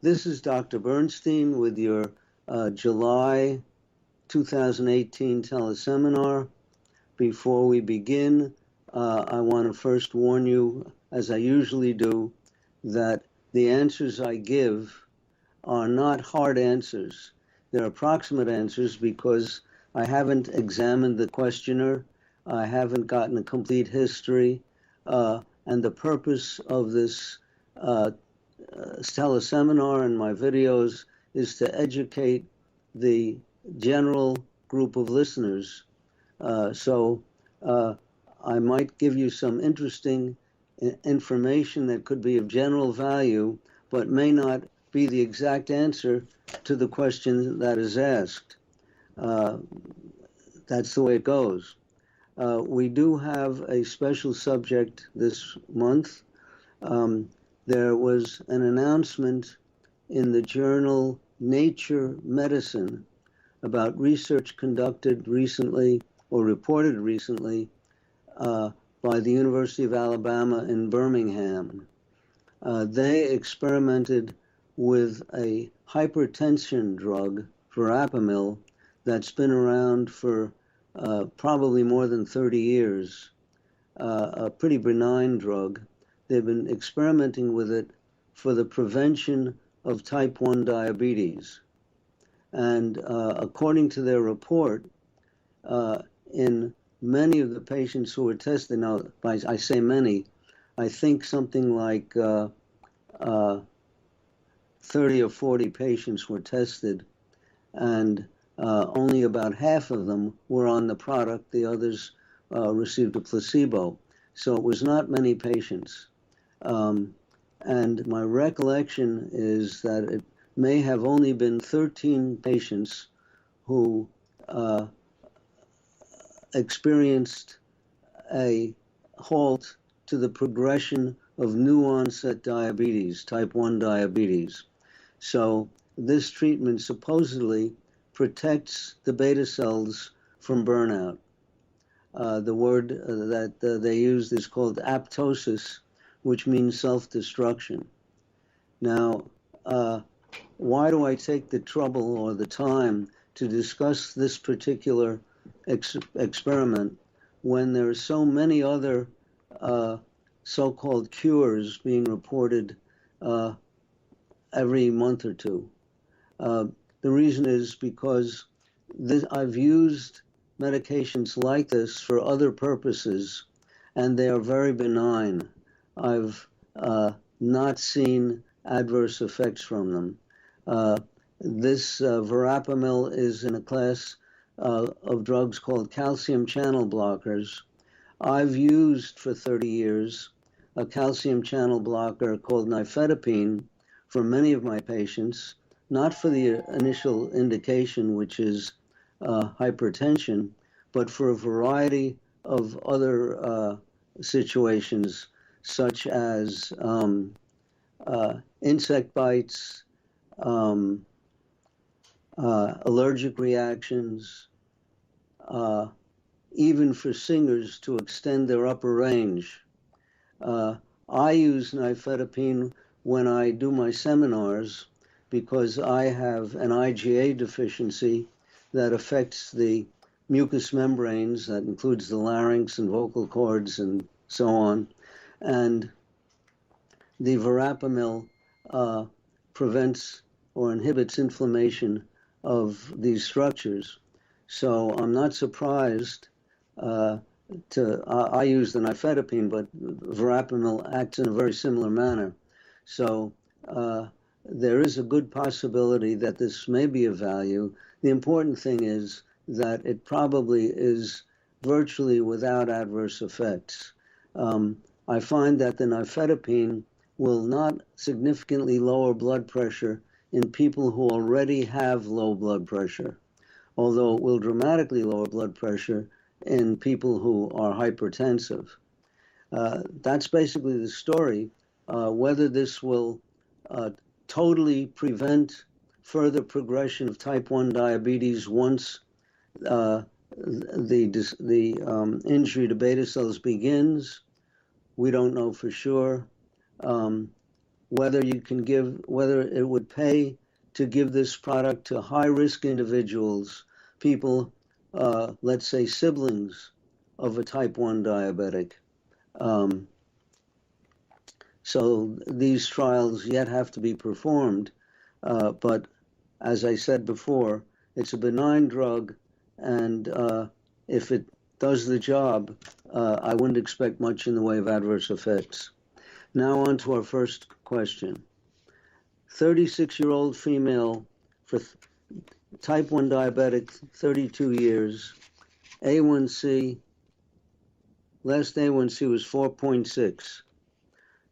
This is Dr. Bernstein with your July 2018 teleseminar. Before we begin, I want to first warn you, as I usually do, that the answers I give are not hard answers. They're approximate answers because I haven't examined the questioner, I haven't gotten a complete history, and the purpose of this teleseminar and my videos is to educate the general group of listeners. So I might give you some interesting information that could be of general value, but may not be the exact answer to the question that is asked. That's the way it goes. We do have a special subject this month. There was an announcement in the journal Nature Medicine about research conducted recently or reported recently by the University of Alabama in Birmingham. They experimented with a hypertension drug, verapamil, that's been around for probably more than 30 years, a pretty benign drug. They've been experimenting with it for the prevention of type 1 diabetes. And according to their report, in many of the patients who were tested, now I say many, I think something like 30 or 40 patients were tested, and only about half of them were on the product. The others received a placebo. So it was not many patients. And my recollection is that it may have only been 13 patients who experienced a halt to the progression of new onset diabetes, type 1 diabetes. So this treatment supposedly protects the beta cells from burnout. The word that they used is called apoptosis, which means self-destruction. Now, why do I take the trouble or the time to discuss this particular experiment when there are so many other so-called cures being reported every month or two? The reason is because I've used medications like this for other purposes, and they are very benign. I've not seen adverse effects from them. This verapamil is in a class of drugs called calcium channel blockers. I've used for 30 years a calcium channel blocker called nifedipine for many of my patients, not for the initial indication, which is hypertension, but for a variety of other situations, such as insect bites, allergic reactions, even for singers to extend their upper range. I use nifedipine when I do my seminars because I have an IgA deficiency that affects the mucous membranes, that includes the larynx and vocal cords and so on. And the verapamil prevents or inhibits inflammation of these structures. So I'm not surprised I use the nifedipine, but verapamil acts in a very similar manner. So there is a good possibility that this may be of value. The important thing is that it probably is virtually without adverse effects. I find that the nifedipine will not significantly lower blood pressure in people who already have low blood pressure, although it will dramatically lower blood pressure in people who are hypertensive. That's basically the story. Whether this will totally prevent further progression of type 1 diabetes once the injury to beta cells begins, we don't know for sure. whether it would pay to give this product to high-risk individuals, people, let's say siblings of a type 1 diabetic. So these trials yet have to be performed, but as I said before, it's a benign drug, and if it does the job, I wouldn't expect much in the way of adverse effects. Now on to our first question. 36-year-old female for type 1 diabetic, 32 years, A1C, last A1C was 4.6.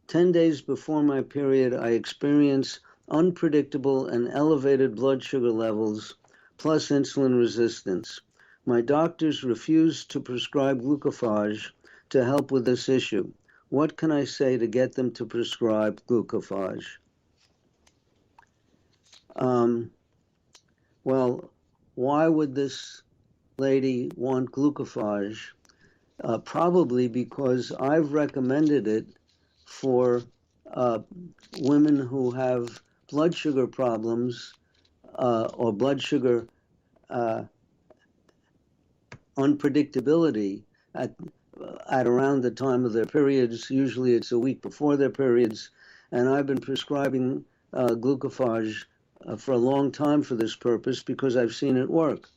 10 days before my period, I experienced unpredictable and elevated blood sugar levels, plus insulin resistance. My doctors refused to prescribe glucophage to help with this issue. What can I say to get them to prescribe glucophage? Well, why would this lady want glucophage? Probably because I've recommended it for women who have blood sugar problems or blood sugar unpredictability at around the time of their periods. Usually it's a week before their periods, and I've been prescribing glucophage for a long time for this purpose because I've seen it work.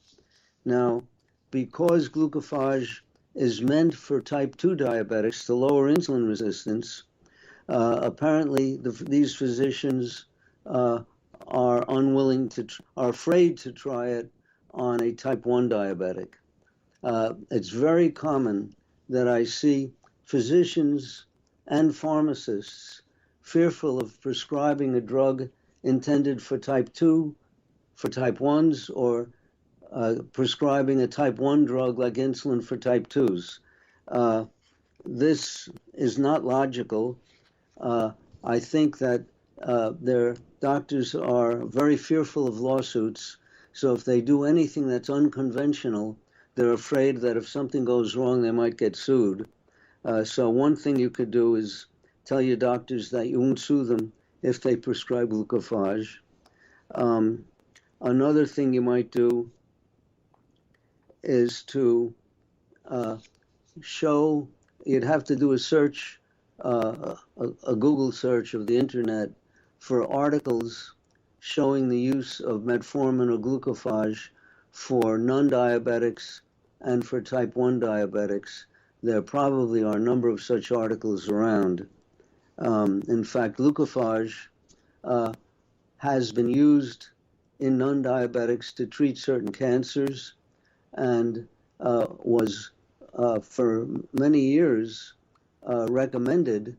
Now, because glucophage is meant for type 2 diabetics to lower insulin resistance, apparently these physicians are afraid to try it on a type 1 diabetic. It's very common that I see physicians and pharmacists fearful of prescribing a drug intended for type 2, for type 1s, or prescribing a type 1 drug like insulin for type 2s. This is not logical. I think that their doctors are very fearful of lawsuits, so if they do anything that's unconventional, they're afraid that if something goes wrong, they might get sued. So one thing you could do is tell your doctors that you won't sue them if they prescribe glucophage. Another thing you might do is to you'd have to do a search, a Google search of the internet for articles showing the use of metformin or glucophage for non-diabetics and for type 1 diabetics. There probably are a number of such articles around. In fact, glucophage has been used in non-diabetics to treat certain cancers and was for many years recommended,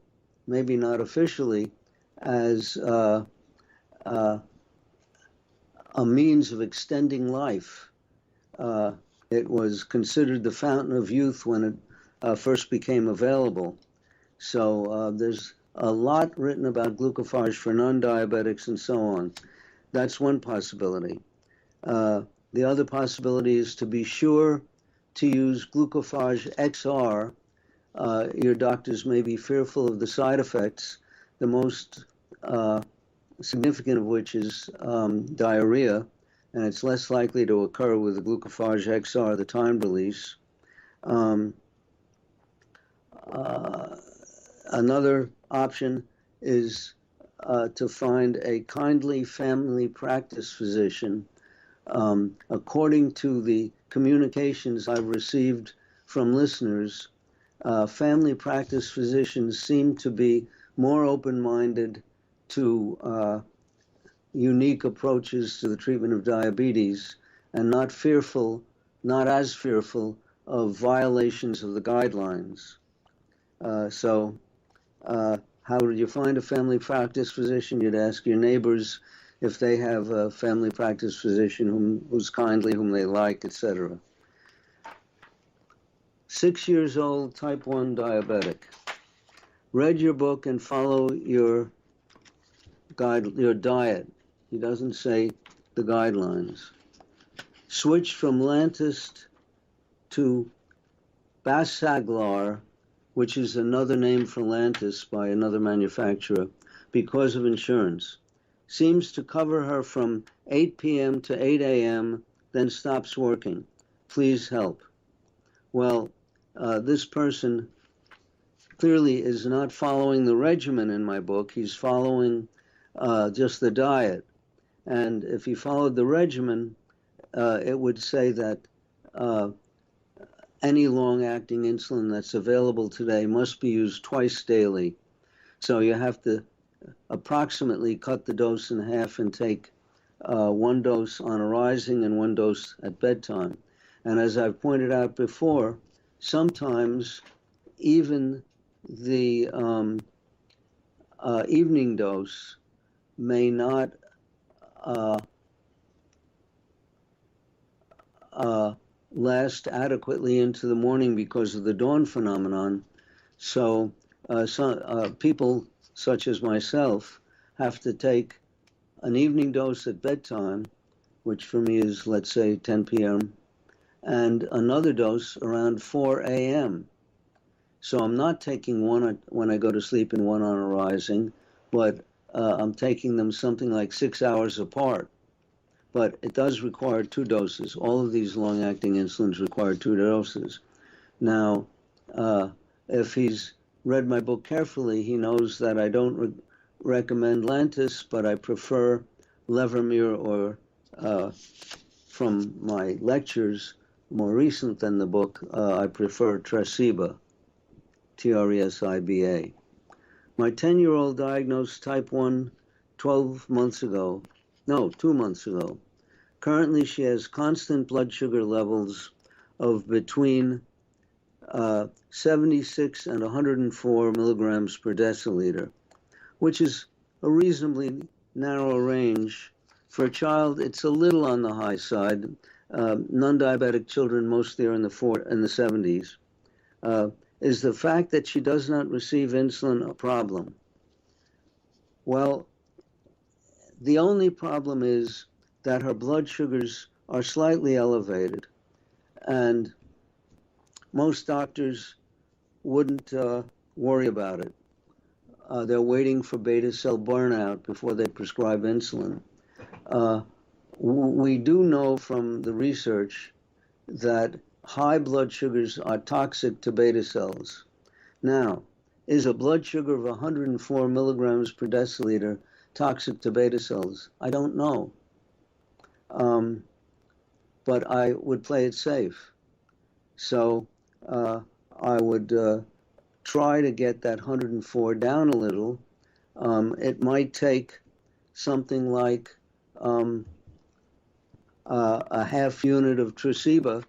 maybe not officially, as a means of extending life. It was considered the fountain of youth when it first became available. So there's a lot written about glucophage for non-diabetics and so on. That's one possibility. The other possibility is to be sure to use glucophage XR. Your doctors may be fearful of the side effects, the most significant of which is diarrhea, and it's less likely to occur with the glucophage XR, the timed release. Another option is to find a kindly family practice physician. According to the communications I've received from listeners, family practice physicians seem to be more open-minded to unique approaches to the treatment of diabetes and not as fearful of violations of the guidelines. So how would you find a family practice physician? You'd ask your neighbors if they have a family practice physician who's kindly, whom they like, etc. 6 years old, type 1 diabetic. Read your book and follow your diet. He doesn't say the guidelines. Switched from Lantus to Basaglar, which is another name for Lantus by another manufacturer, because of insurance. Seems to cover her from 8 p.m. to 8 a.m., then stops working. Please help. Well, this person clearly is not following the regimen in my book. He's following just the diet. And if he followed the regimen, it would say that any long-acting insulin that's available today must be used twice daily. So you have to approximately cut the dose in half and take one dose on arising and one dose at bedtime. And as I've pointed out before, sometimes even the evening dose may not last adequately into the morning because of the dawn phenomenon. So people such as myself have to take an evening dose at bedtime, which for me is, let's say, 10 p.m., and another dose around 4 a.m. So I'm not taking one when I go to sleep and one on arising, but I'm taking them something like 6 hours apart. But it does require 2 doses. All of these long-acting insulins require 2 doses. Now, if he's read my book carefully, he knows that I don't recommend Lantus, but I prefer Levemir, or from my lectures, more recent than the book, I prefer Tresiba, Tresiba. My 10-year-old diagnosed type 1 2 months ago. Currently, she has constant blood sugar levels of between 76 and 104 milligrams per deciliter, which is a reasonably narrow range. For a child, it's a little on the high side. Non-diabetic children mostly are in the 70s. Is the fact that she does not receive insulin a problem? Well, the only problem is that her blood sugars are slightly elevated, and most doctors wouldn't worry about it. They're waiting for beta cell burnout before they prescribe insulin. We do know from the research that high blood sugars are toxic to beta cells. Now, is a blood sugar of 104 milligrams per deciliter toxic to beta cells? I don't know. But I would play it safe. So I would try to get that 104 down a little. It might take something like a half unit of Tresiba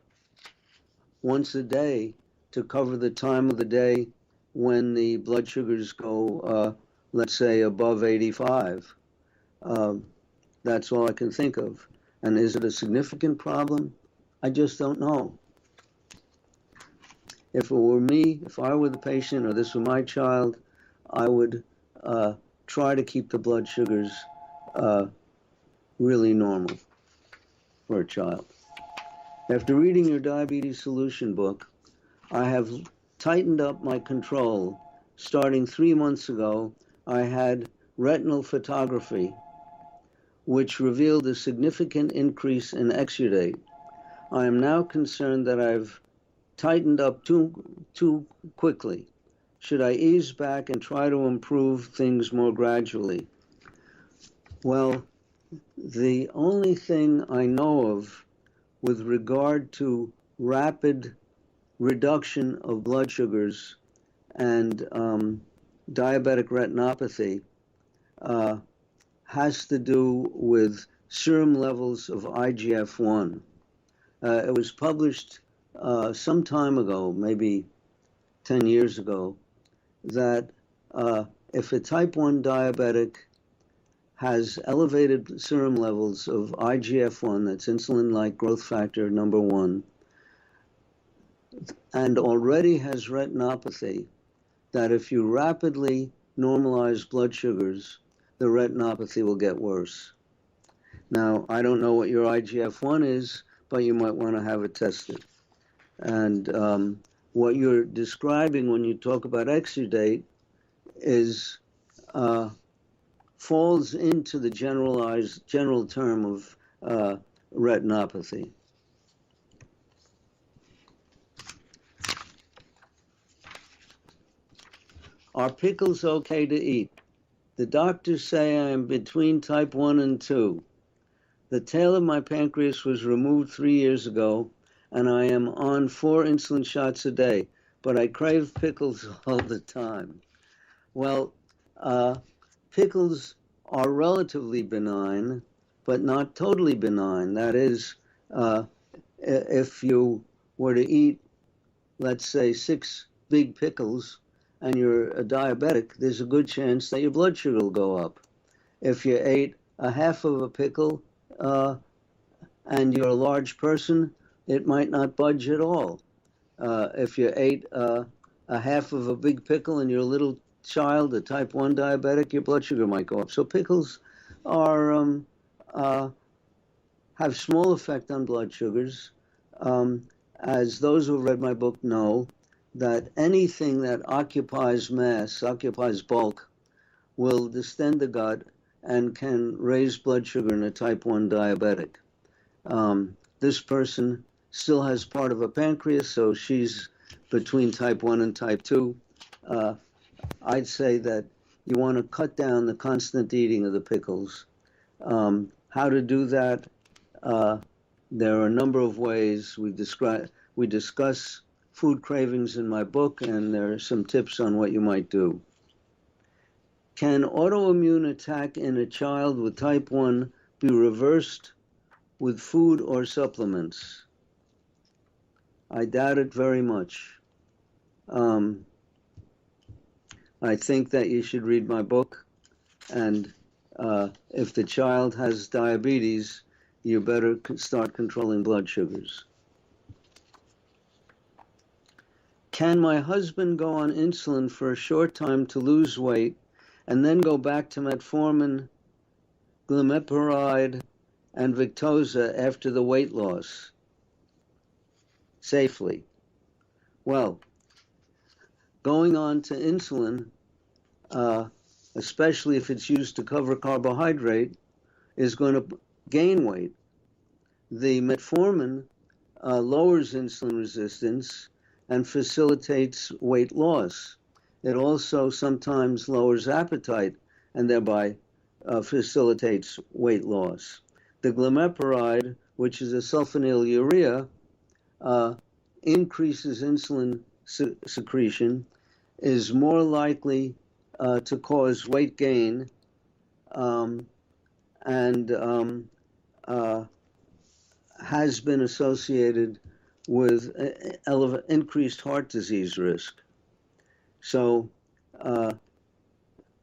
once a day to cover the time of the day when the blood sugars go, let's say, above 85. That's all I can think of. And is it a significant problem? I just don't know. If it were me, if I were the patient, or this were my child, I would try to keep the blood sugars really normal for a child. After reading your diabetes solution book, I have tightened up my control. Starting 3 months ago, I had retinal photography, which revealed a significant increase in exudate. I am now concerned that I've tightened up too quickly. Should I ease back and try to improve things more gradually? Well, the only thing I know of with regard to rapid reduction of blood sugars and diabetic retinopathy has to do with serum levels of IGF-1. It was published some time ago, maybe 10 years ago, that if a type 1 diabetic has elevated serum levels of IGF-1, that's insulin-like growth factor number 1, and already has retinopathy, that if you rapidly normalize blood sugars, the retinopathy will get worse. Now, I don't know what your IGF-1 is, but you might want to have it tested. And what you're describing when you talk about exudate is falls into the general term of retinopathy. Are pickles okay to eat? The doctors say I am between type 1 and 2. The tail of my pancreas was removed 3 years ago, and I am on 4 insulin shots a day, but I crave pickles all the time. Well, pickles are relatively benign, but not totally benign. That is, if you were to eat, let's say, 6 big pickles and you're a diabetic, there's a good chance that your blood sugar will go up. If you ate a half of a pickle and you're a large person, it might not budge at all. If you ate a half of a big pickle and you're a little child, a type 1 diabetic, your blood sugar might go up. So pickles are have small effect on blood sugars. As those who have read my book know, that anything that occupies mass, occupies bulk, will distend the gut and can raise blood sugar in a type 1 diabetic. This person still has part of a pancreas, so she's between type 1 and type 2. I'd say that you want to cut down the constant eating of the pickles. How to do that? There are a number of ways. We discuss food cravings in my book, and there are some tips on what you might do. Can autoimmune attack in a child with type 1 be reversed with food or supplements? I doubt it very much. I think that you should read my book, and if the child has diabetes, you better start controlling blood sugars. Can my husband go on insulin for a short time to lose weight and then go back to metformin, glimepiride, and Victoza after the weight loss safely? Well, going on to insulin, especially if it's used to cover carbohydrate, is going to gain weight. The metformin lowers insulin resistance and facilitates weight loss. It also sometimes lowers appetite and thereby facilitates weight loss. The glimepiride, which is a sulfonylurea, increases insulin secretion, is more likely to cause weight gain, and has been associated with increased heart disease risk. So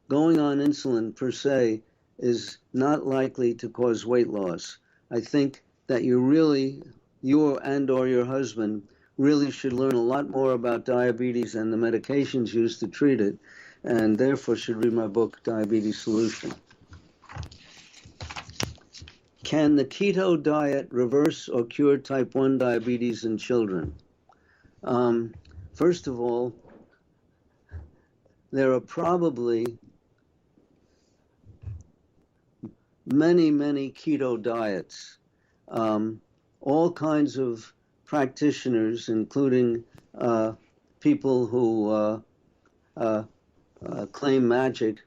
going on insulin per se is not likely to cause weight loss. I think that you and or your husband really should learn a lot more about diabetes and the medications used to treat it, and therefore should read my book, Diabetes Solution. Can the keto diet reverse or cure type 1 diabetes in children? First of all, there are probably many keto diets. All kinds of practitioners, including people who claim magic,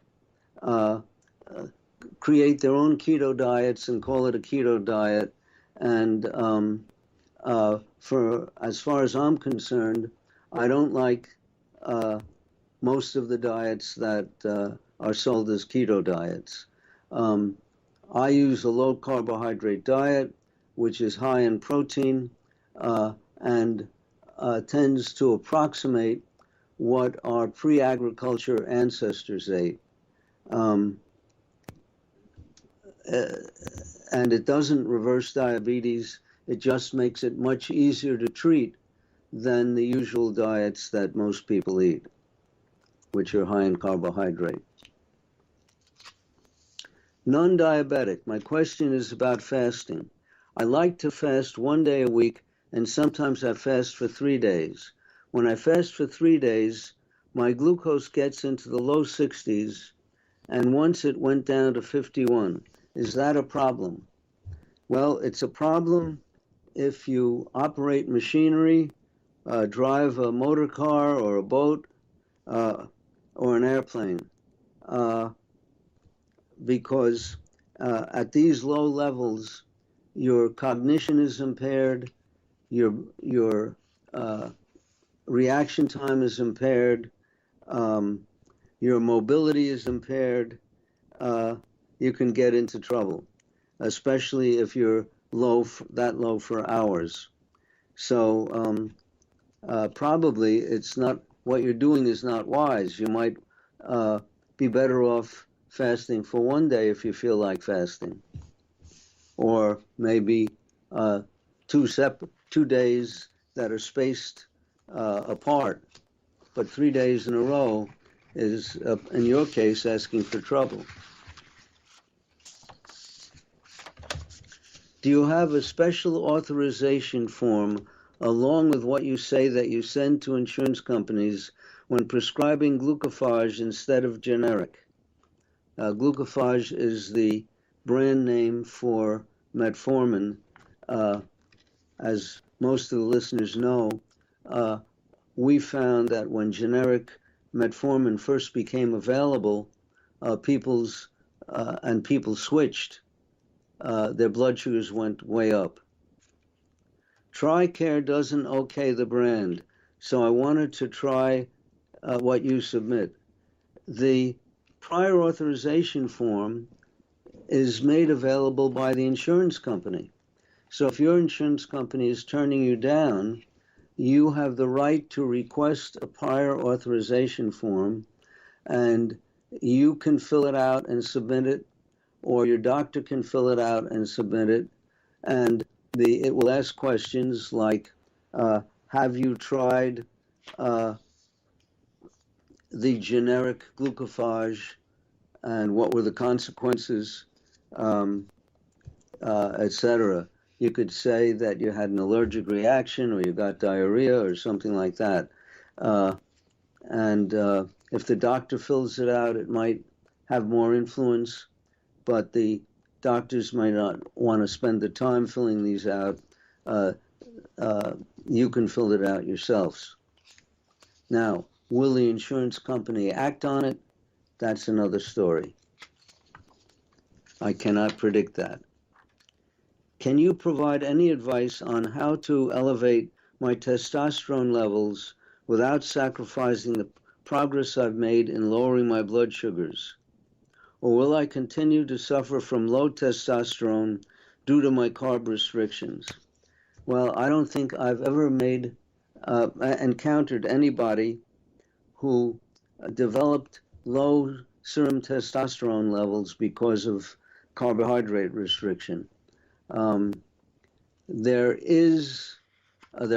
create their own keto diets and call it a keto diet. And for as far as I'm concerned, I don't like most of the diets that are sold as keto diets. I use a low carbohydrate diet, which is high in protein and tends to approximate what our pre-agriculture ancestors ate. And it doesn't reverse diabetes, it just makes it much easier to treat than the usual diets that most people eat, which are high in carbohydrate. Non-diabetic, my question is about fasting. I like to fast 1 day a week, and sometimes I fast for 3 days. When I fast for 3 days, my glucose gets into the low 60s, and once it went down to 51. Is that a problem? Well, it's a problem if you operate machinery, drive a motor car or a boat or an airplane, because at these low levels, your cognition is impaired, your reaction time is impaired, your mobility is impaired. You can get into trouble, especially if you're that low for hours. So probably it's not, what you're doing is not wise. You might be better off fasting for one day if you feel like fasting, or maybe 2 days that are spaced apart, but 3 days in a row is, in your case, asking for trouble. Do you have a special authorization form along with what you say that you send to insurance companies when prescribing glucophage instead of generic? Glucophage is the brand name for metformin. As most of the listeners know, we found that when generic metformin first became available, people switched. Their blood sugars went way up. TRICARE doesn't okay the brand, so I wanted to try what you submit. The prior authorization form is made available by the insurance company. So if your insurance company is turning you down, you have the right to request a prior authorization form, and you can fill it out and submit it, or your doctor can fill it out and submit it, and it will ask questions like, have you tried the generic glucophage, and what were the consequences, etc. You could say that you had an allergic reaction, or you got diarrhea, or something like that. And if the doctor fills it out, it might have more influence, but the doctors might not want to spend the time filling these out. You can fill it out yourselves. Now, will the insurance company act on it? That's another story. I cannot predict that. Can you provide any advice on how to elevate my testosterone levels without sacrificing the progress I've made in lowering my blood sugars? Or will I continue to suffer from low testosterone due to my carb restrictions? Well, I don't think I've ever encountered anybody who developed low serum testosterone levels because of carbohydrate restriction. There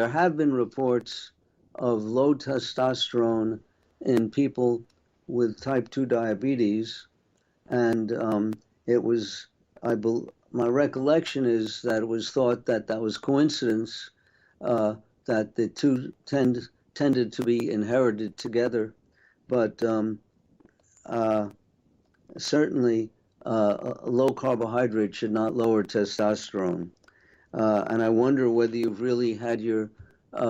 have been reports of low testosterone in people with type 2 diabetes, and my recollection is that it was thought that that was coincidence, that the two tended to be inherited together, but certainly low carbohydrate should not lower testosterone. And I wonder whether you've really had your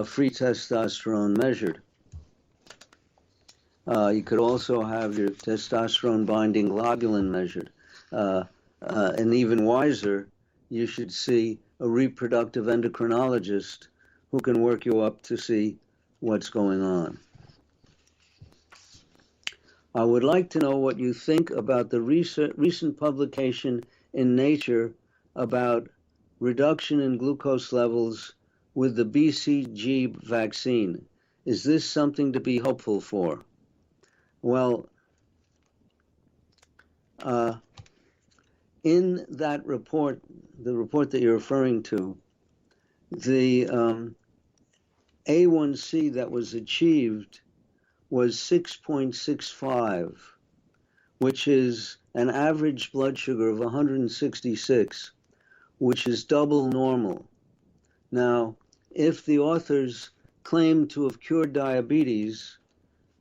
free testosterone measured. You could also have your testosterone binding globulin measured. And even wiser, you should see a reproductive endocrinologist who can work you up to see what's going on. I would like to know what you think about the recent publication in Nature about reduction in glucose levels with the BCG vaccine. Is this something to be hopeful for? Well, in that report, the report that you're referring to, the A1C that was achieved was 6.65, which is an average blood sugar of 166, which is double normal. Now, if the authors claim to have cured diabetes,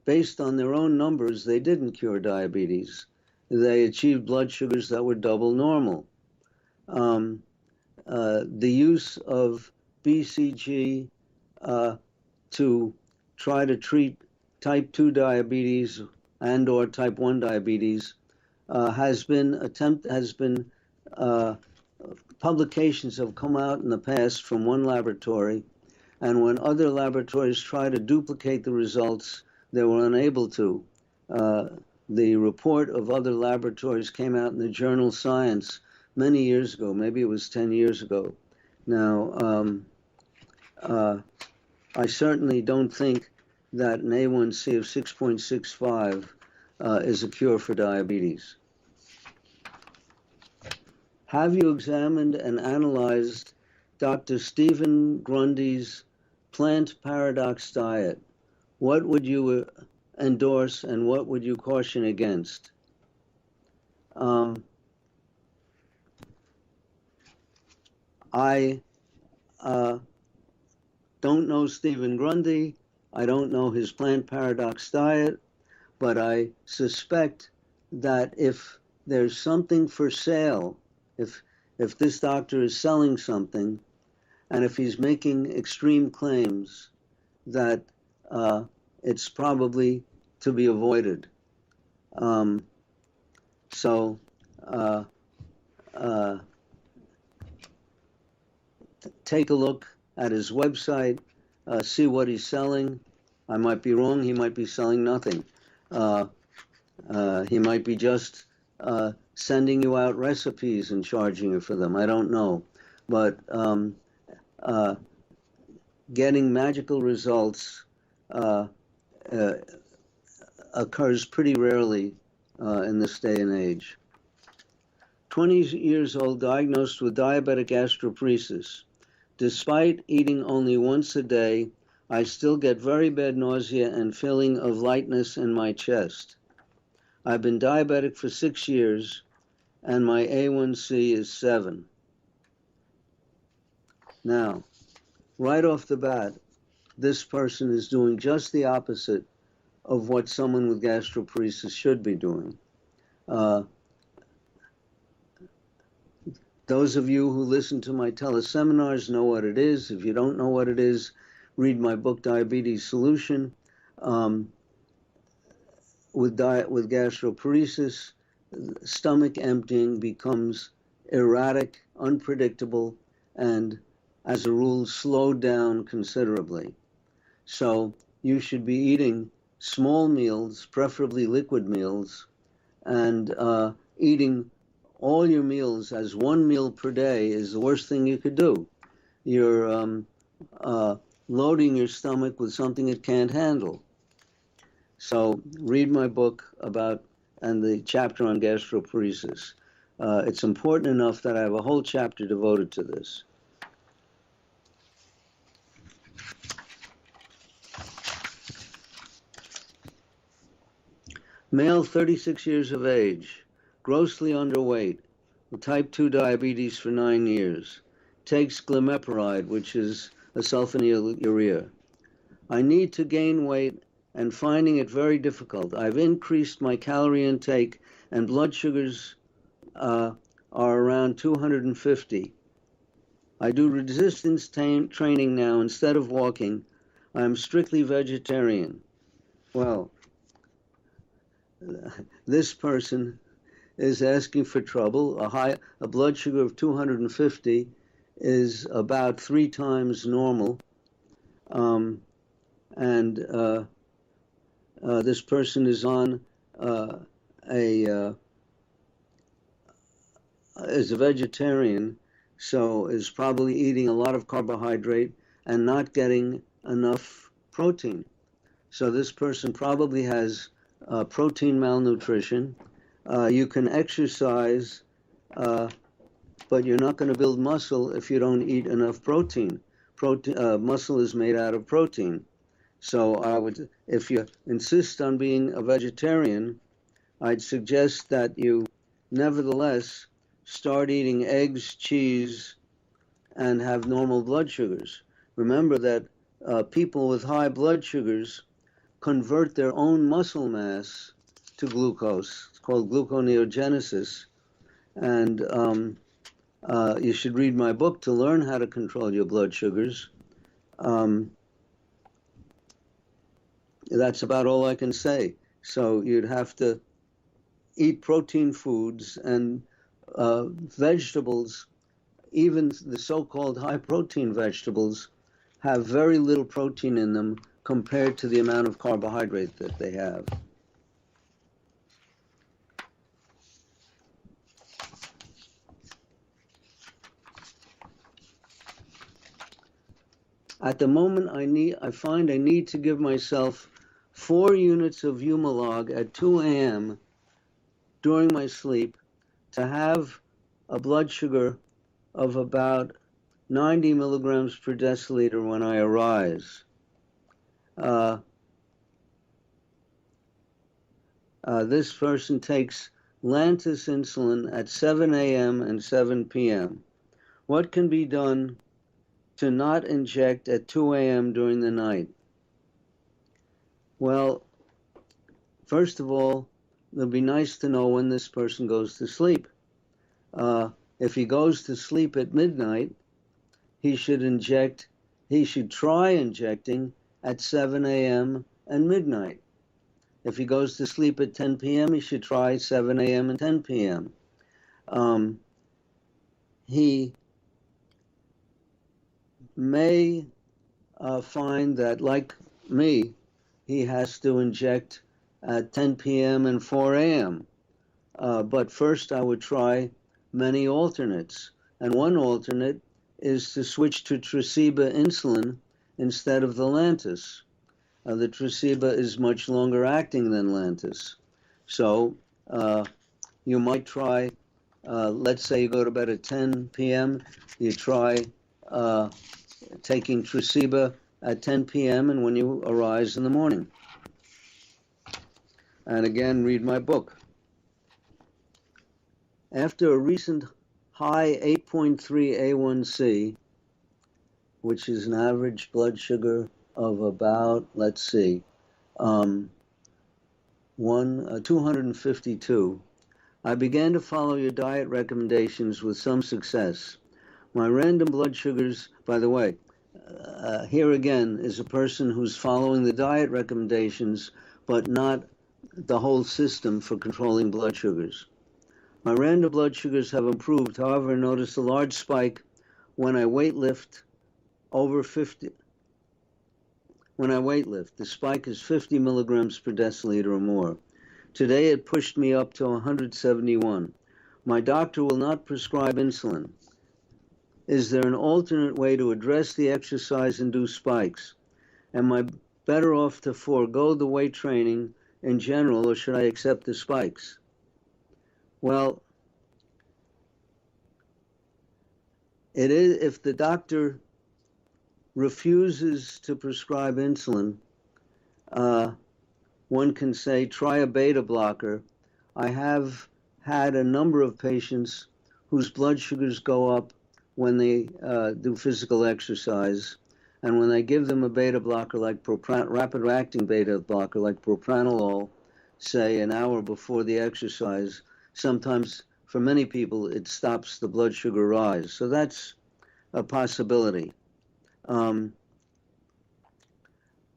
based on their own numbers, they didn't cure diabetes. they achieved blood sugars that were double normal. The use of BCG to try to treat type 2 diabetes and or type 1 diabetes publications have come out in the past from one laboratory, and when other laboratories try to duplicate the results, they were unable to. The report of other laboratories came out in the journal Science many years ago, maybe it was 10 years ago. Now, I certainly don't think that an A1C of 6.65 is a cure for diabetes. Have you examined and analyzed Dr. Stephen Grundy's plant paradox diet? What would you endorse and what would you caution against? I don't know Stephen Grundy. I don't know his plant paradox diet, but I suspect that if there's something for sale, if this doctor is selling something, and if he's making extreme claims, that it's probably to be avoided. Take a look at his website, see what he's selling. I might be wrong, he might be selling nothing. He might be just sending you out recipes and charging you for them. I don't know. But getting magical results occurs pretty rarely in this day and age. 20 years old, diagnosed with diabetic gastroparesis. Despite eating only once a day, I still get very bad nausea and feeling of lightness in my chest. I've been diabetic for 6 years, and my A1C is 7. Now, right off the bat, this person is doing just the opposite of what someone with gastroparesis should be doing. Those of you who listen to my teleseminars know what it is. If you don't know what it is, read my book, Diabetes Solution. With gastroparesis, stomach emptying becomes erratic, unpredictable, and as a rule, slowed down considerably. So you should be eating small meals, preferably liquid meals, and eating all your meals as one meal per day is the worst thing you could do. You're loading your stomach with something it can't handle. So read my book and the chapter on gastroparesis. It's important enough that I have a whole chapter devoted to this. Male, 36 years of age, grossly underweight, with type 2 diabetes for 9 years, takes glimepiride, which is a sulfonylurea. I need to gain weight and finding it very difficult. I've increased my calorie intake and blood sugars are around 250. I do resistance training now instead of walking. I'm strictly vegetarian. Well, this person is asking for trouble. A blood sugar of 250 is about 3 times normal. This person is on is a vegetarian, so is probably eating a lot of carbohydrate and not getting enough protein. So this person probably has protein malnutrition. You can exercise, but you're not going to build muscle if you don't eat enough protein. Muscle is made out of protein. So if you insist on being a vegetarian, I'd suggest that you nevertheless start eating eggs, cheese, and have normal blood sugars. Remember that people with high blood sugars convert their own muscle mass to glucose. called gluconeogenesis. And you should read my book to learn how to control your blood sugars. That's about all I can say. So you'd have to eat protein foods and vegetables. Even the so-called high-protein vegetables have very little protein in them compared to the amount of carbohydrate that they have. At the moment, I find I need to give myself 4 units of Humalog at 2 a.m. during my sleep to have a blood sugar of about 90 milligrams per deciliter when I arise. This person takes Lantus insulin at 7 a.m. and 7 p.m. What can be done to not inject at 2 a.m. during the night? Well, first of all, it'll be nice to know when this person goes to sleep. If he goes to sleep at midnight, he should try injecting at 7 a.m. and midnight. If he goes to sleep at 10 p.m., he should try 7 a.m. and 10 p.m. He may find that, like me, he has to inject at 10 p.m. and 4 a.m. But first I would try many alternates. And one alternate is to switch to Tresiba insulin instead of the Lantus. The Tresiba is much longer acting than Lantus. So you might try, let's say you go to bed at 10 p.m., you try taking Tresiba at 10 p.m. and when you arise in the morning. And again, read my book. After a recent high 8.3 A1C, which is an average blood sugar of about, let's see, 252, I began to follow your diet recommendations with some success. My random blood sugars, by the way, here again is a person who's following the diet recommendations, but not the whole system for controlling blood sugars. My random blood sugars have improved. However, I noticed a large spike when I weightlift over 50. When I weightlift, the spike is 50 milligrams per deciliter or more. Today it pushed me up to 171. My doctor will not prescribe insulin. Is there an alternate way to address the exercise-induced spikes? Am I better off to forego the weight training in general, or should I accept the spikes? Well, it is, if the doctor refuses to prescribe insulin, one can say try a beta blocker. I have had a number of patients whose blood sugars go up when they do physical exercise, and when I give them a beta blocker like rapid-acting beta blocker like propranolol, say an hour before the exercise, sometimes for many people it stops the blood sugar rise. So that's a possibility.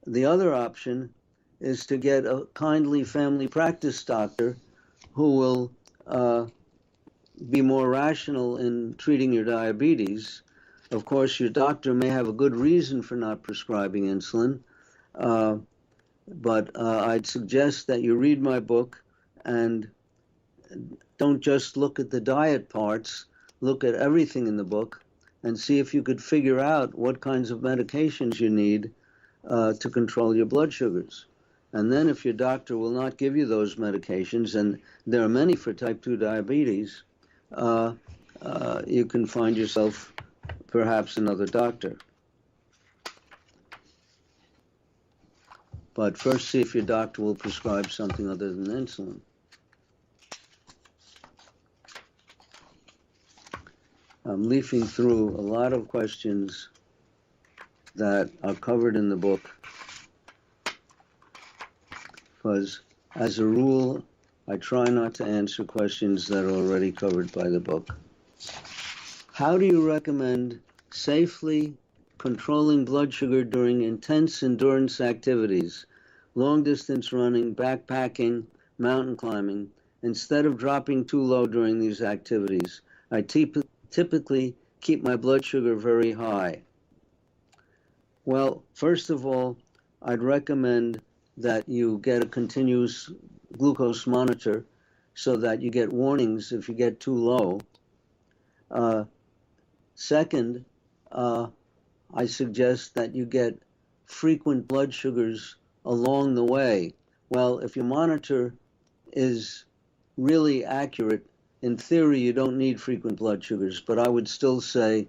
The other option is to get a kindly family practice doctor who will be more rational in treating your diabetes. Of course, your doctor may have a good reason for not prescribing insulin, but I'd suggest that you read my book and don't just look at the diet parts, look at everything in the book and see if you could figure out what kinds of medications you need to control your blood sugars. And then if your doctor will not give you those medications, and there are many for type 2 diabetes, you can find yourself perhaps another doctor. But first see if your doctor will prescribe something other than insulin. I'm leafing through a lot of questions that are covered in the book, because as a rule, I try not to answer questions that are already covered by the book. How do you recommend safely controlling blood sugar during intense endurance activities, long distance running, backpacking, mountain climbing, instead of dropping too low during these activities? I typically keep my blood sugar very high. Well, first of all, I'd recommend that you get a continuous glucose monitor so that you get warnings if you get too low. Second, I suggest that you get frequent blood sugars along the way. Well, if your monitor is really accurate, in theory, you don't need frequent blood sugars, but I would still say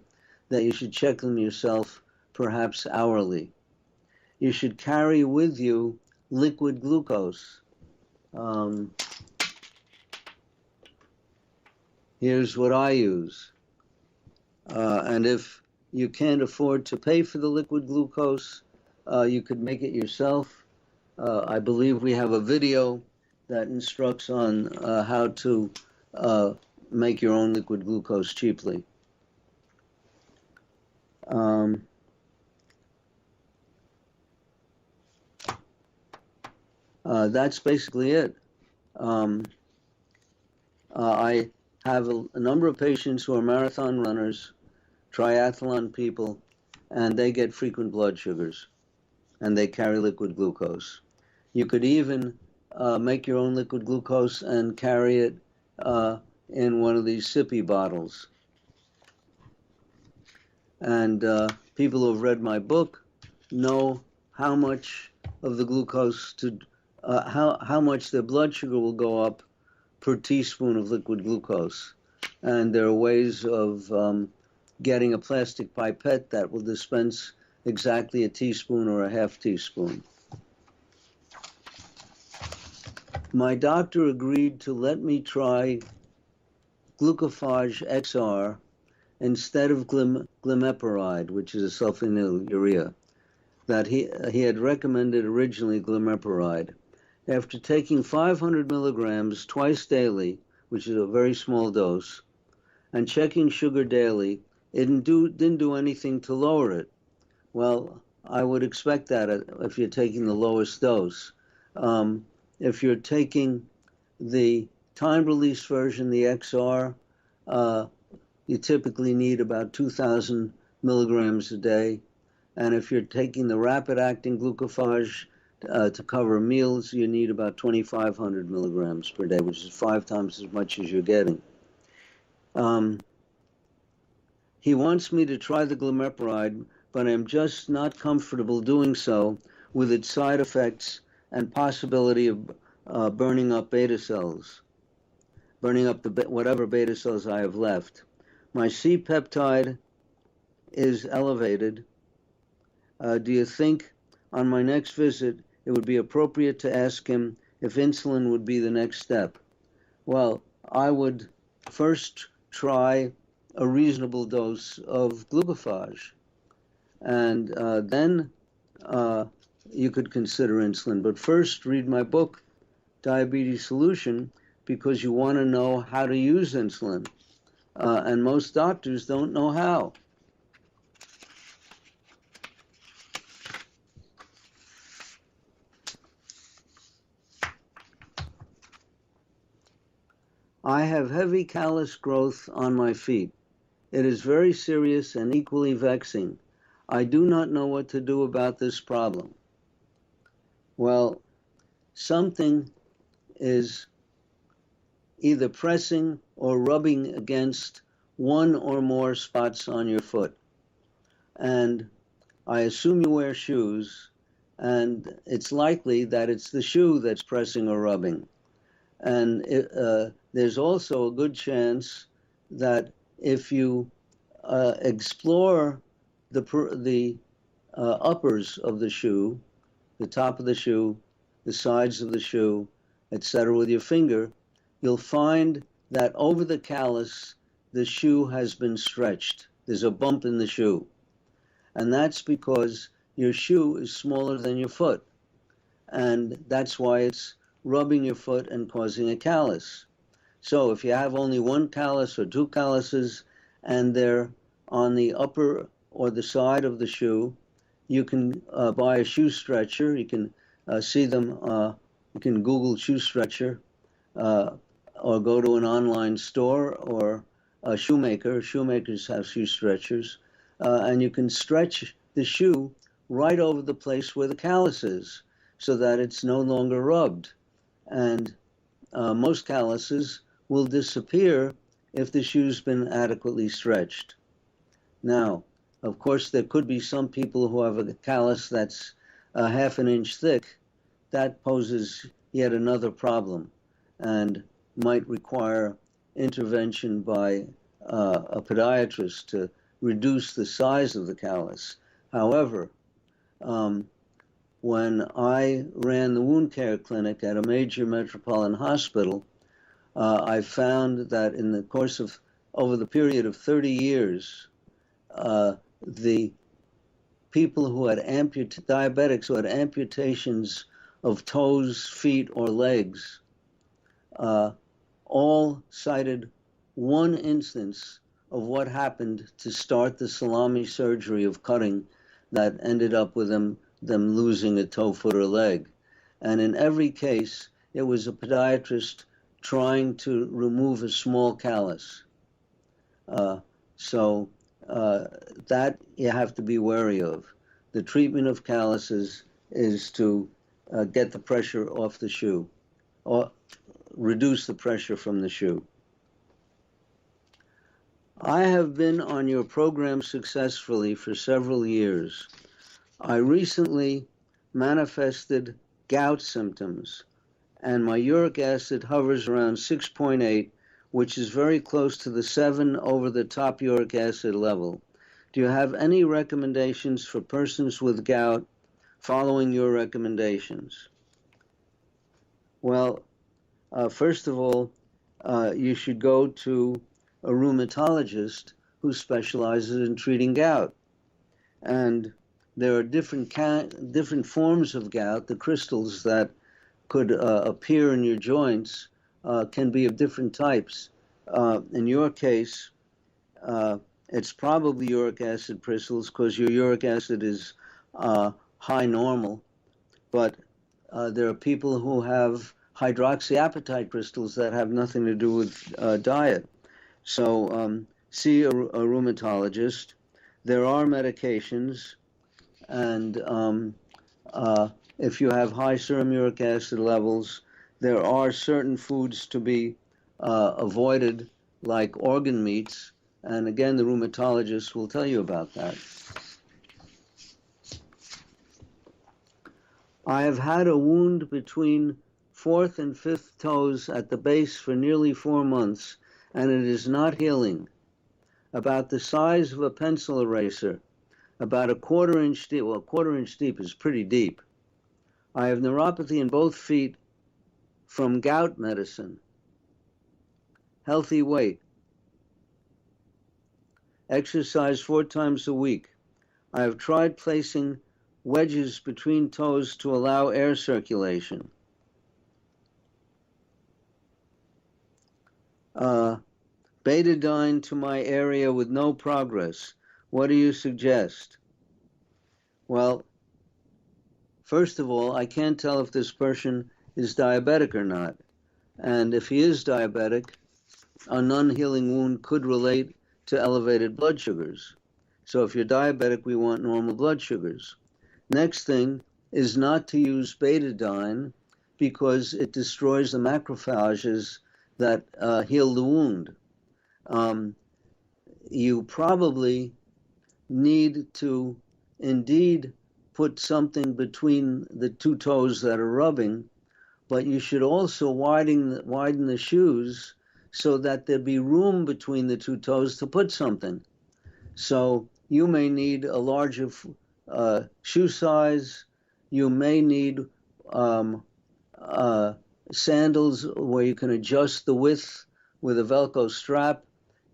that you should check them yourself, perhaps hourly. You should carry with you liquid glucose. Here's what I use. And if you can't afford to pay for the liquid glucose, you could make it yourself. I believe we have a video that instructs on how to make your own liquid glucose cheaply. That's basically it. I have a number of patients who are marathon runners, triathlon people, and they get frequent blood sugars, and they carry liquid glucose. You could even make your own liquid glucose and carry it in one of these sippy bottles. And people who have read my book know how much of the glucose how much their blood sugar will go up per teaspoon of liquid glucose. And there are ways of getting a plastic pipette that will dispense exactly a teaspoon or a half teaspoon. My doctor agreed to let me try glucophage XR instead of glimepiride, which is a sulfonylurea, that he had recommended originally glimepiride. After taking 500 milligrams twice daily, which is a very small dose, and checking sugar daily, it didn't do anything to lower it. Well, I would expect that if you're taking the lowest dose. If you're taking the time-release version, the XR, you typically need about 2,000 milligrams a day. And if you're taking the rapid-acting glucophage to cover meals, you need about 2,500 milligrams per day, which is 5 times as much as you're getting. He wants me to try the glimepiride, but I'm just not comfortable doing so with its side effects and possibility of burning up beta cells, burning up whatever beta cells I have left. My C-peptide is elevated. Do you think on my next visit it would be appropriate to ask him if insulin would be the next step? Well, I would first try a reasonable dose of glucophage, and then you could consider insulin. But first, read my book, Diabetes Solution, because you want to know how to use insulin. And most doctors don't know how. I have heavy callus growth on my feet. It is very serious and equally vexing. I do not know what to do about this problem. Well, something is either pressing or rubbing against one or more spots on your foot. And I assume you wear shoes, and it's likely that it's the shoe that's pressing or rubbing. And there's also a good chance that if you explore the uppers of the shoe, the top of the shoe, the sides of the shoe, etc., with your finger, you'll find that over the callus, the shoe has been stretched. There's a bump in the shoe. And that's because your shoe is smaller than your foot. And that's why it's rubbing your foot and causing a callus. So if you have only one callus or two calluses and they're on the upper or the side of the shoe, you can buy a shoe stretcher. You can see them, you can Google shoe stretcher or go to an online store or a shoemaker. Shoemakers have shoe stretchers. And you can stretch the shoe right over the place where the callus is so that it's no longer rubbed. And most calluses will disappear if the shoe's been adequately stretched. Now, of course, there could be some people who have a callus that's half an inch thick. That poses yet another problem and might require intervention by a podiatrist to reduce the size of the callus. However, when I ran the wound care clinic at a major metropolitan hospital, I found that in the course of, over the period of 30 years, the people who had diabetics who had amputations of toes, feet, or legs, all cited one instance of what happened to start the salami surgery of cutting that ended up with them losing a toe, foot, or leg. And in every case, it was a podiatrist trying to remove a small callus. So that you have to be wary of. The treatment of calluses is to get the pressure off the shoe or reduce the pressure from the shoe. I have been on your program successfully for several years. I recently manifested gout symptoms, and my uric acid hovers around 6.8, which is very close to the 7 over the top uric acid level. Do you have any recommendations for persons with gout following your recommendations? Well, first of all, you should go to a rheumatologist who specializes in treating gout. And there are different forms of gout. The crystals that could appear in your joints can be of different types. In your case, it's probably uric acid crystals because your uric acid is high normal. But there are people who have hydroxyapatite crystals that have nothing to do with diet. So see a rheumatologist. There are medications, and if you have high serum uric acid levels, there are certain foods to be avoided, like organ meats, and again, the rheumatologist will tell you about that. I have had a wound between 4th and 5th toes at the base for nearly 4 months, and it is not healing. About the size of a pencil eraser, about a 1/4 inch deep. Well, a 1/4 inch deep is pretty deep. I have neuropathy in both feet from gout medicine. Healthy weight. Exercise 4 times a week. I have tried placing wedges between toes to allow air circulation. Betadine to my area with no progress. What do you suggest? Well, first of all, I can't tell if this person is diabetic or not. And if he is diabetic, a non-healing wound could relate to elevated blood sugars. So if you're diabetic, we want normal blood sugars. Next thing is not to use betadine because it destroys the macrophages that heal the wound. You probably need to indeed put something between the 2 toes that are rubbing, but you should also widen the shoes so that there be room between the 2 toes to put something. So you may need a larger shoe size. You may need sandals where you can adjust the width with a Velcro strap.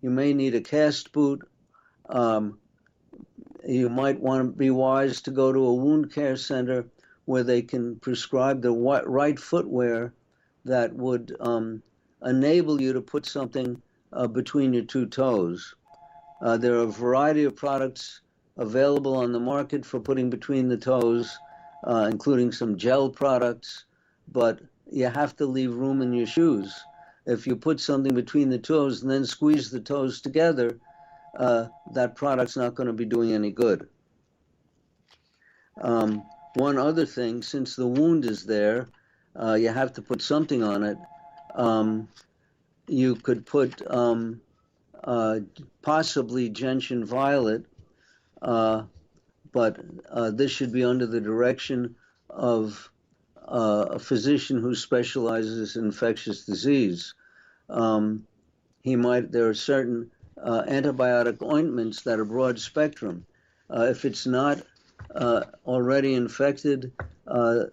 You may need a cast boot. You might want to be wise to go to a wound care center where they can prescribe the right footwear that would enable you to put something between your two toes. There are a variety of products available on the market for putting between the toes, including some gel products, but you have to leave room in your shoes. If you put something between the toes and then squeeze the toes together, that product's not going to be doing any good. One other thing, since the wound is there, you have to put something on it. You could put possibly gentian violet, but this should be under the direction of a physician who specializes in infectious disease. There are certain antibiotic ointments that are broad spectrum. If it's not already infected,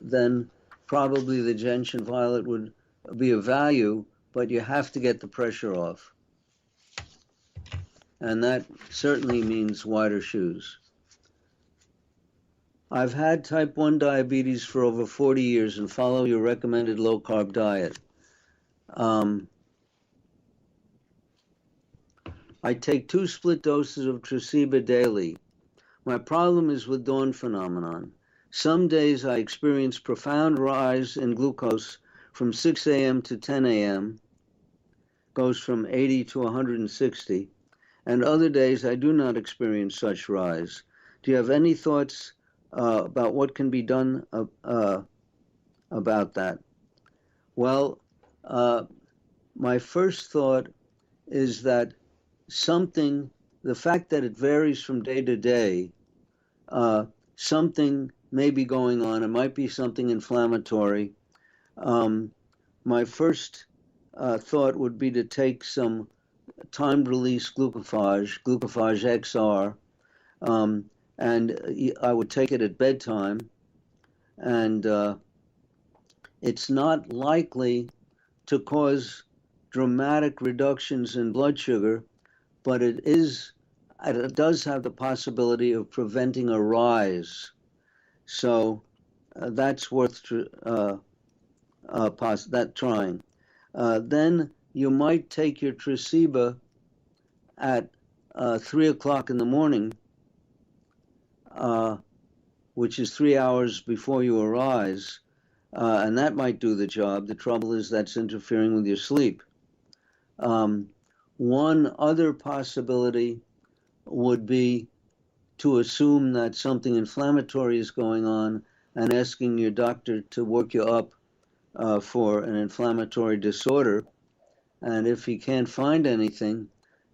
then probably the gentian violet would be of value, but you have to get the pressure off. And that certainly means wider shoes. I've had type 1 diabetes for over 40 years and follow your recommended low-carb diet. I take 2 split doses of Tresiba daily. My problem is with dawn phenomenon. Some days I experience profound rise in glucose from 6 a.m. to 10 a.m., goes from 80 to 160, and other days I do not experience such rise. Do you have any thoughts about what can be done about that? Well, my first thought is that the fact that it varies from day to day, something may be going on. It might be something inflammatory. My first thought would be to take some timed-release glucophage XR, and I would take it at bedtime. And it's not likely to cause dramatic reductions in blood sugar, but it does have the possibility of preventing a rise. So that's worth trying. Then you might take your Tresiba at 3 o'clock in the morning, which is 3 hours before you arise, and that might do the job. The trouble is that's interfering with your sleep. One other possibility would be to assume that something inflammatory is going on and asking your doctor to work you up for an inflammatory disorder. And if he can't find anything,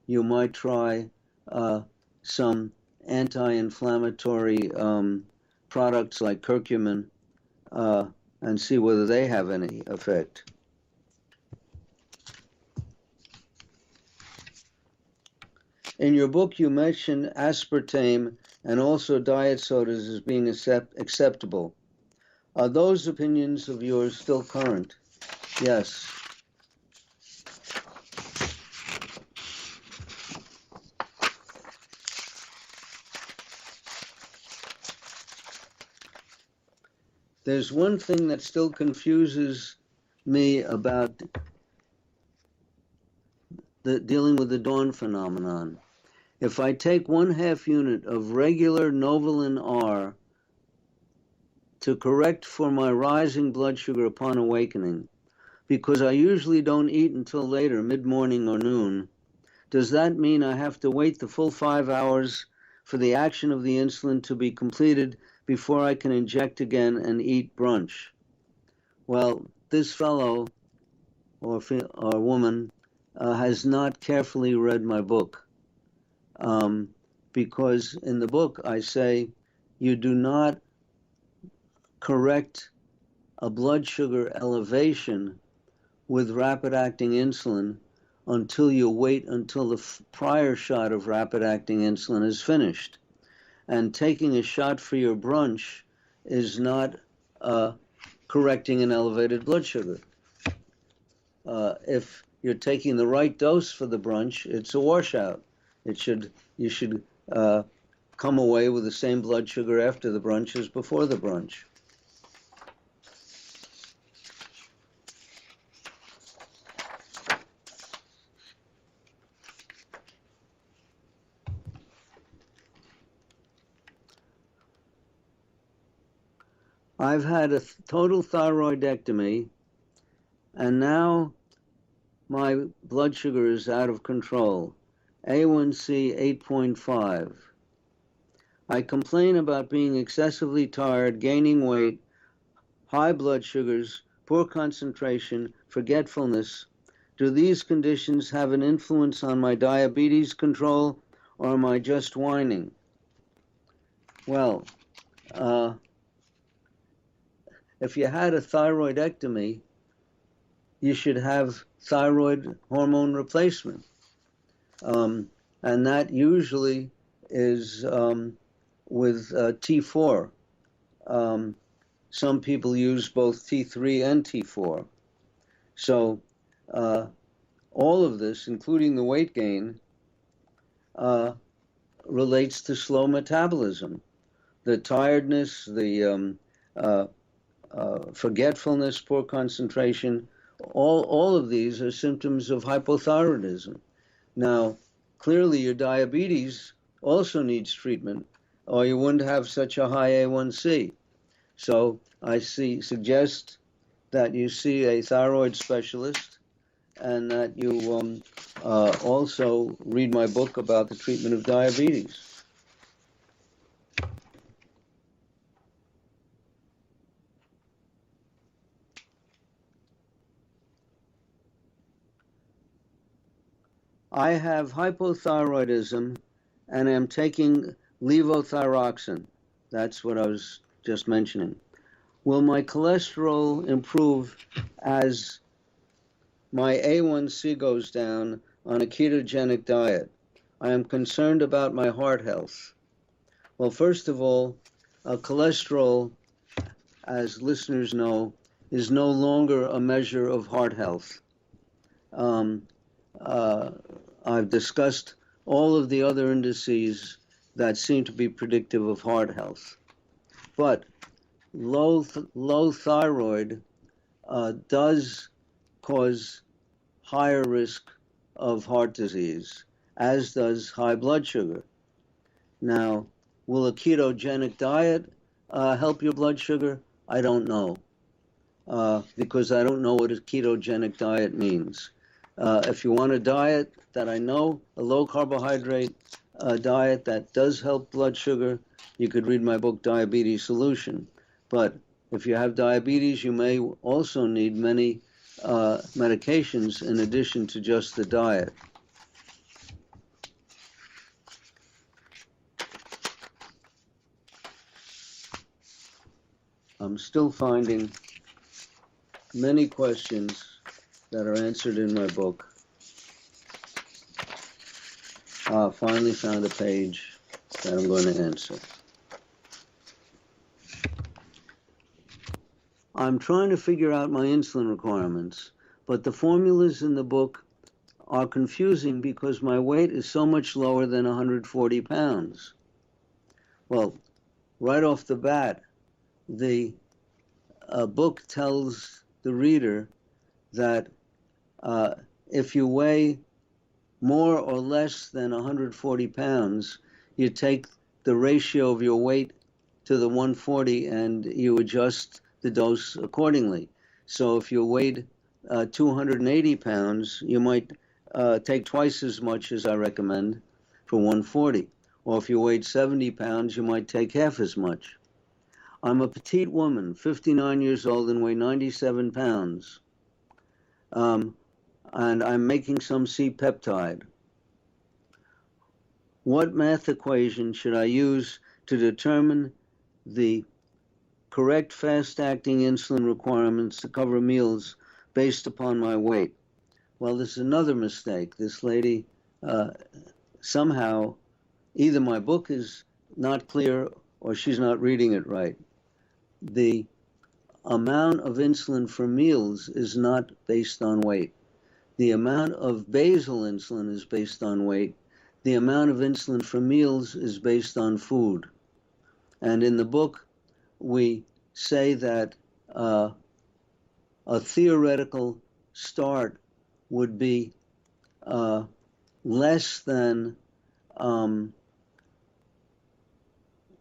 you might try some anti-inflammatory products like curcumin and see whether they have any effect. In your book, you mention aspartame and also diet sodas as being acceptable. Are those opinions of yours still current? Yes. There's one thing that still confuses me about dealing with the dawn phenomenon. If I take 1/2 unit of regular Novolin R to correct for my rising blood sugar upon awakening, because I usually don't eat until later, mid-morning or noon, does that mean I have to wait the full 5 hours for the action of the insulin to be completed before I can inject again and eat brunch? Well, this fellow or woman has not carefully read my book. Because in the book I say you do not correct a blood sugar elevation with rapid-acting insulin until you wait until the prior shot of rapid-acting insulin is finished. And taking a shot for your brunch is not correcting an elevated blood sugar. If you're taking the right dose for the brunch, it's a washout. You should come away with the same blood sugar after the brunch as before the brunch. I've had a total thyroidectomy, and now my blood sugar is out of control. A1C 8.5. I complain about being excessively tired, gaining weight, high blood sugars, poor concentration, forgetfulness. Do these conditions have an influence on my diabetes control, or am I just whining? Well, if you had a thyroidectomy, you should have thyroid hormone replacement. And that usually is with T4. Some people use both T3 and T4. So all of this, including the weight gain, relates to slow metabolism. The tiredness, the forgetfulness, poor concentration, all of these are symptoms of hypothyroidism. Now, clearly your diabetes also needs treatment, or you wouldn't have such a high A1C. So I suggest that you see a thyroid specialist, and that you also read my book about the treatment of diabetes. I have hypothyroidism, and am taking levothyroxine. That's what I was just mentioning. Will my cholesterol improve as my A1C goes down on a ketogenic diet? I am concerned about my heart health. Well, first of all, cholesterol, as listeners know, is no longer a measure of heart health. I've discussed all of the other indices that seem to be predictive of heart health. But low thyroid does cause higher risk of heart disease, as does high blood sugar. Now, will a ketogenic diet help your blood sugar? I don't know, because I don't know what a ketogenic diet means. If you want a diet that I know, a low carbohydrate diet that does help blood sugar, you could read my book, Diabetes Solution. But if you have diabetes, you may also need many medications in addition to just the diet. I'm still finding many questions that are answered in my book. Finally found a page that I'm going to answer. I'm trying to figure out my insulin requirements, but the formulas in the book are confusing because my weight is so much lower than 140 pounds. Well, right off the bat, the book tells the reader that if you weigh more or less than 140 pounds, you take the ratio of your weight to the 140 and you adjust the dose accordingly. So if you weighed 280 pounds, you might take twice as much as I recommend for 140. Or if you weighed 70 pounds, you might take half as much. I'm a petite woman, 59 years old, and weigh 97 pounds. And I'm making some C-peptide. What math equation should I use to determine the correct fast-acting insulin requirements to cover meals based upon my weight? Well, this is another mistake. This lady, somehow, either my book is not clear or she's not reading it right. The amount of insulin for meals is not based on weight. The amount of basal insulin is based on weight. The amount of insulin for meals is based on food. And in the book, we say that a theoretical start would be less than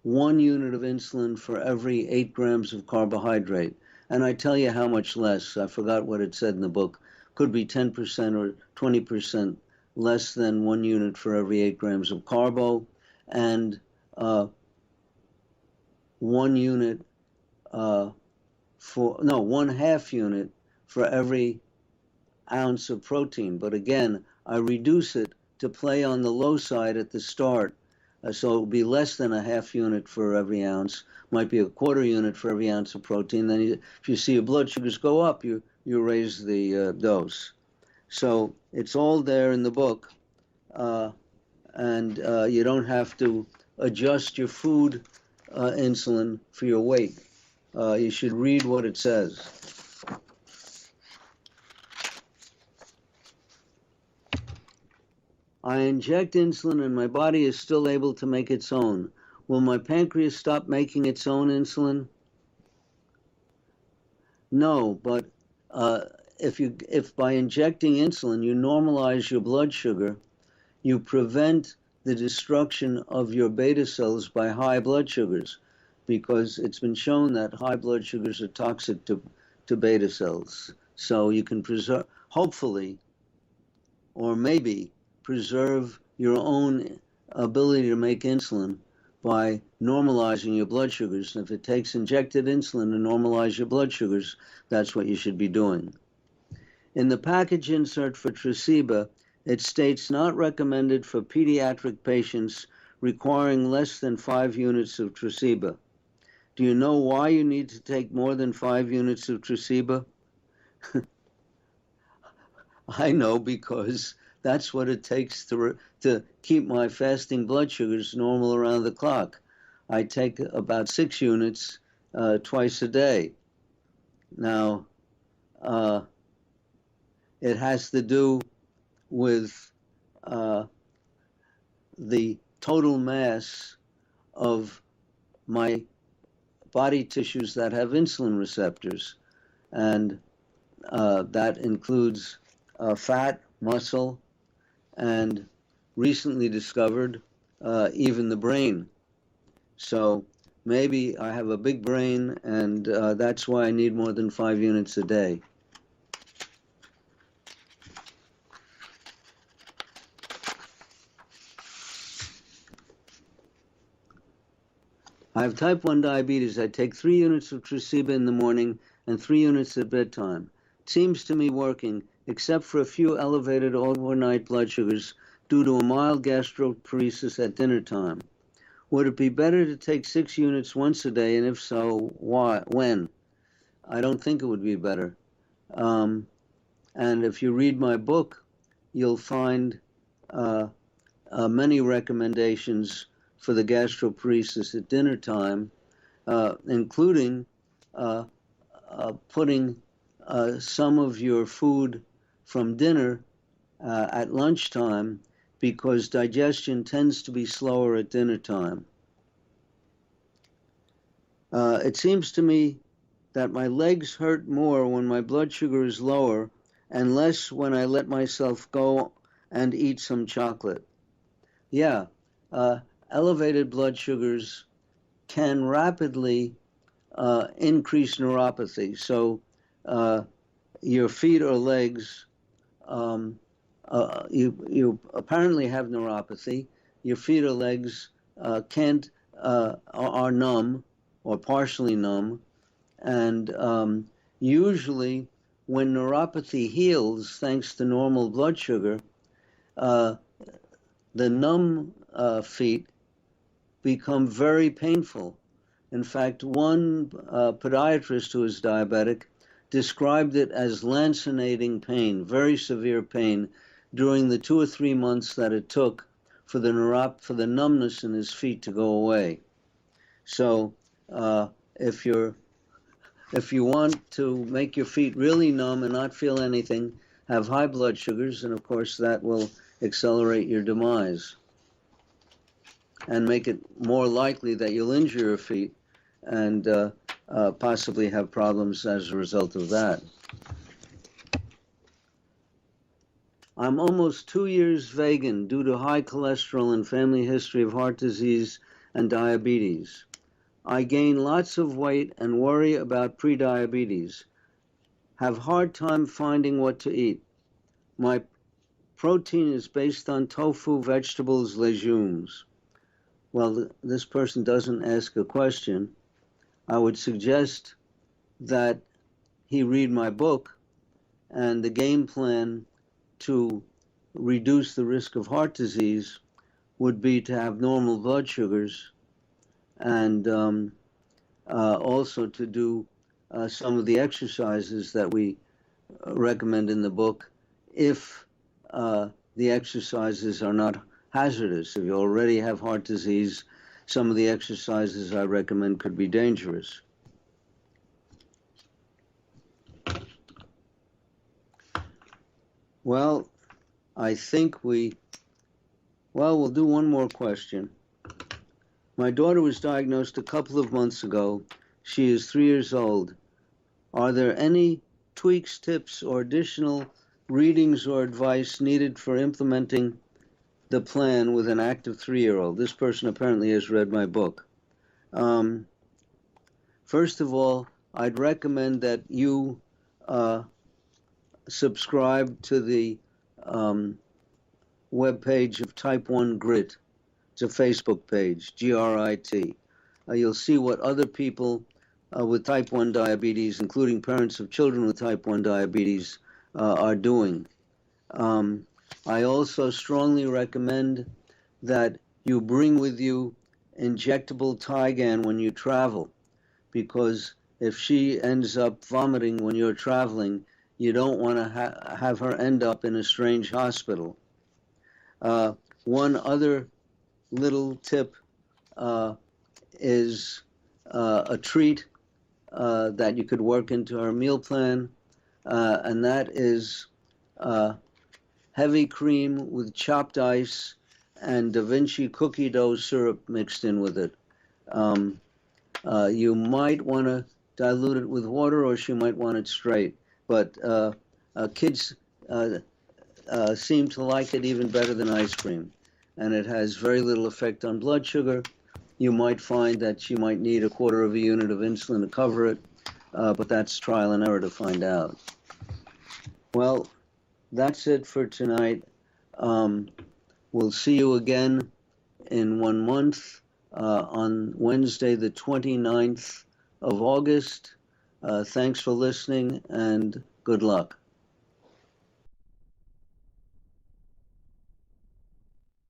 1 unit of insulin for every 8 grams of carbohydrate. And I tell you how much less. I forgot what it said in the book. Could be 10% or 20% less than 1 unit for every 8 grams of carbo, and 1 unit 1/2 unit for every ounce of protein. But again, I reduce it to play on the low side at the start. So it will be less than 1/2 unit for every ounce, might be 1/4 unit for every ounce of protein. Then if you see your blood sugars go up, you raise the dose. So it's all there in the book, and you don't have to adjust your food insulin for your weight. You should read what it says. I inject insulin and my body is still able to make its own. Will my pancreas stop making its own insulin? No, but if by injecting insulin you normalize your blood sugar, you prevent the destruction of your beta cells by high blood sugars, because it's been shown that high blood sugars are toxic to beta cells. So you can preserve, hopefully, or maybe preserve your own ability to make insulin by normalizing your blood sugars. And if it takes injected insulin to normalize your blood sugars, that's what you should be doing. In the package insert for Tresiba, it states not recommended for pediatric patients requiring less than 5 units of Tresiba. Do you know why you need to take more than 5 units of Tresiba? I know, because that's what it takes to keep my fasting blood sugars normal around the clock. I take about 6 units twice a day. Now, it has to do with the total mass of my body tissues that have insulin receptors, and that includes fat, muscle, and recently discovered even the brain. So maybe I have a big brain, and that's why I need more than 5 units a day. I have type 1 diabetes. I take 3 units of Tresiba in the morning and 3 units at bedtime. It seems to me working, except for a few elevated overnight blood sugars due to a mild gastroparesis at dinner time. Would it be better to take 6 units once a day, and if so, why? When? I don't think it would be better. And if you read my book, you'll find many recommendations for the gastroparesis at dinner time, including putting some of your food from dinner at lunchtime, because digestion tends to be slower at dinner time. It seems to me that my legs hurt more when my blood sugar is lower and less when I let myself go and eat some chocolate. Yeah, elevated blood sugars can rapidly increase neuropathy. So your feet or legs, you apparently have neuropathy. Your feet or legs are numb or partially numb, and usually when neuropathy heals thanks to normal blood sugar, the numb feet become very painful. In fact, one podiatrist who is diabetic described it as lancinating pain, very severe pain, during the 2 or 3 months that it took for the numbness in his feet to go away. So if you want to make your feet really numb and not feel anything, have high blood sugars, and of course that will accelerate your demise and make it more likely that you'll injure your feet and possibly have problems as a result of that. I'm almost 2 years vegan due to high cholesterol and family history of heart disease and diabetes. I gain lots of weight and worry about prediabetes. Have hard time finding what to eat. My protein is based on tofu, vegetables, legumes. Well, this person doesn't ask a question. I would suggest that he read my book, and the game plan to reduce the risk of heart disease would be to have normal blood sugars, and also to do some of the exercises that we recommend in the book if the exercises are not hazardous. If you already have heart disease, some of the exercises I recommend could be dangerous. Well, I think we'll do one more question. My daughter was diagnosed a couple of months ago. She is 3 years old. Are there any tweaks, tips, or additional readings or advice needed for implementing the plan with an active 3-year-old? This person apparently has read my book. First of all, I'd recommend that you subscribe to the webpage of Type 1 Grit. It's a Facebook page, GRIT. You'll see what other people with type 1 diabetes, including parents of children with type 1 diabetes, are doing. I also strongly recommend that you bring with you injectable Tygan when you travel, because if she ends up vomiting when you're traveling, you don't want to have her end up in a strange hospital. One other little tip is a treat that you could work into our meal plan, and that is heavy cream with chopped ice and Da Vinci cookie dough syrup mixed in with it. You might want to dilute it with water, or she might want it straight, but kids seem to like it even better than ice cream, and it has very little effect on blood sugar. You might find that she might need a quarter of a unit of insulin to cover it, but that's trial and error to find out. Well, that's it for tonight. We'll see you again in 1 month on Wednesday, the 29th of August. Thanks for listening, and good luck.